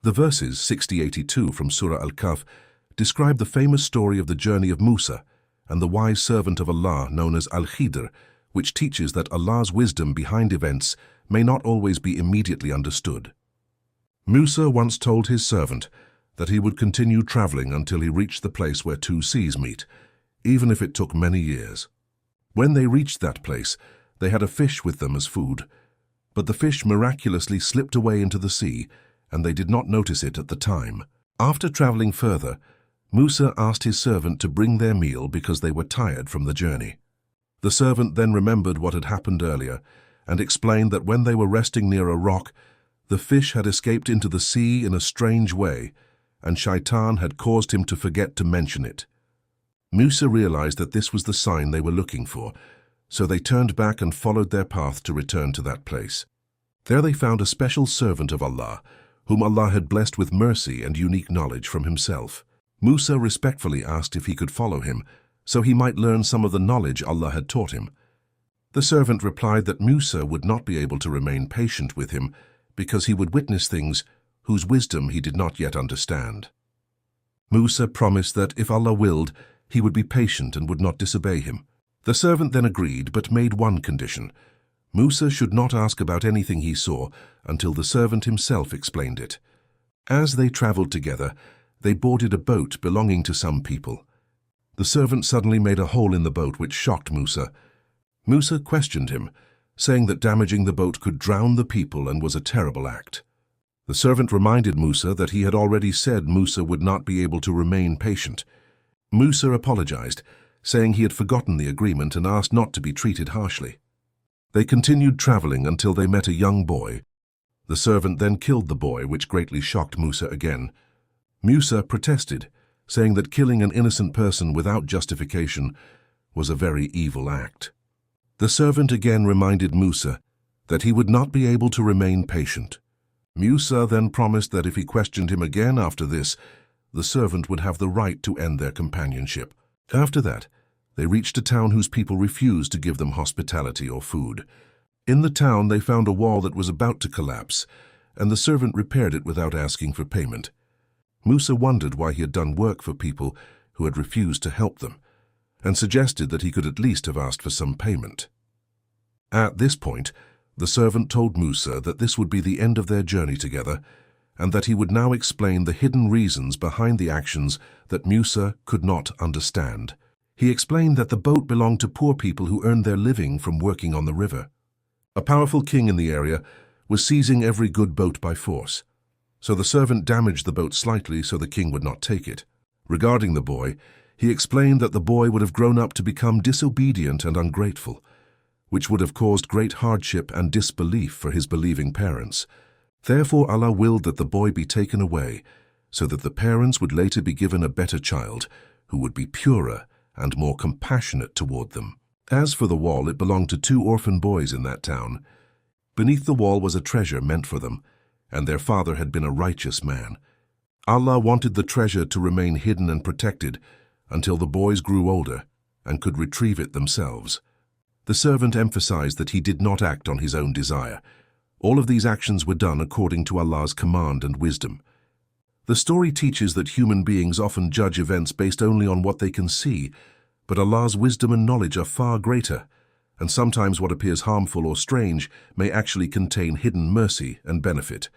The verses 60-82 from Surah Al-Kahf describe the famous story of the journey of Musa and the wise servant of Allah known as Al-Khidr, which teaches that Allah's wisdom behind events may not always be immediately understood. Musa once told his servant that he would continue traveling until he reached the place where two seas meet, even if it took many years. When they reached that place, they had a fish with them as food, but the fish miraculously slipped away into the sea, and they did not notice it at the time. After traveling further, Musa asked his servant to bring their meal because they were tired from the journey. The servant then remembered what had happened earlier and explained that when they were resting near a rock, the fish had escaped into the sea in a strange way, and Shaitan had caused him to forget to mention it. Musa realized that this was the sign they were looking for, so they turned back and followed their path to return to that place. There they found a special servant of Allah, whom Allah had blessed with mercy and unique knowledge from himself. Musa respectfully asked if he could follow him, so he might learn some of the knowledge Allah had taught him. The servant replied that Musa would not be able to remain patient with him because he would witness things whose wisdom he did not yet understand. Musa promised that if Allah willed, he would be patient and would not disobey him. The servant then agreed, but made one condition. Musa should not ask about anything he saw until the servant himself explained it. As they traveled together, they boarded a boat belonging to some people. The servant suddenly made a hole in the boat which shocked Musa. Musa questioned him, saying that damaging the boat could drown the people and was a terrible act. The servant reminded Musa that he had already said Musa would not be able to remain patient. Musa apologized, saying he had forgotten the agreement and asked not to be treated harshly. They continued traveling until they met a young boy. The servant then killed the boy, which greatly shocked Musa again. Musa protested, saying that killing an innocent person without justification was a very evil act. The servant again reminded Musa that he would not be able to remain patient. Musa then promised that if he questioned him again after this, the servant would have the right to end their companionship. After that, they reached a town whose people refused to give them hospitality or food. In the town, they found a wall that was about to collapse, and the servant repaired it without asking for payment. Musa wondered why he had done work for people who had refused to help them, and suggested that he could at least have asked for some payment. At this point, the servant told Musa that this would be the end of their journey together, and that he would now explain the hidden reasons behind the actions that Musa could not understand. He explained that the boat belonged to poor people who earned their living from working on the river. A powerful king in the area was seizing every good boat by force, so the servant damaged the boat slightly so the king would not take it. Regarding the boy, he explained that the boy would have grown up to become disobedient and ungrateful, which would have caused great hardship and disbelief for his believing parents. Therefore Allah willed that the boy be taken away, so that the parents would later be given a better child, who would be purer and more compassionate toward them. As for the wall, it belonged to two orphan boys in that town. Beneath the wall was a treasure meant for them, and their father had been a righteous man. Allah wanted the treasure to remain hidden and protected until the boys grew older and could retrieve it themselves. The servant emphasized that he did not act on his own desire. All of these actions were done according to Allah's command and wisdom. The story teaches that human beings often judge events based only on what they can see, but Allah's wisdom and knowledge are far greater, and sometimes what appears harmful or strange may actually contain hidden mercy and benefit.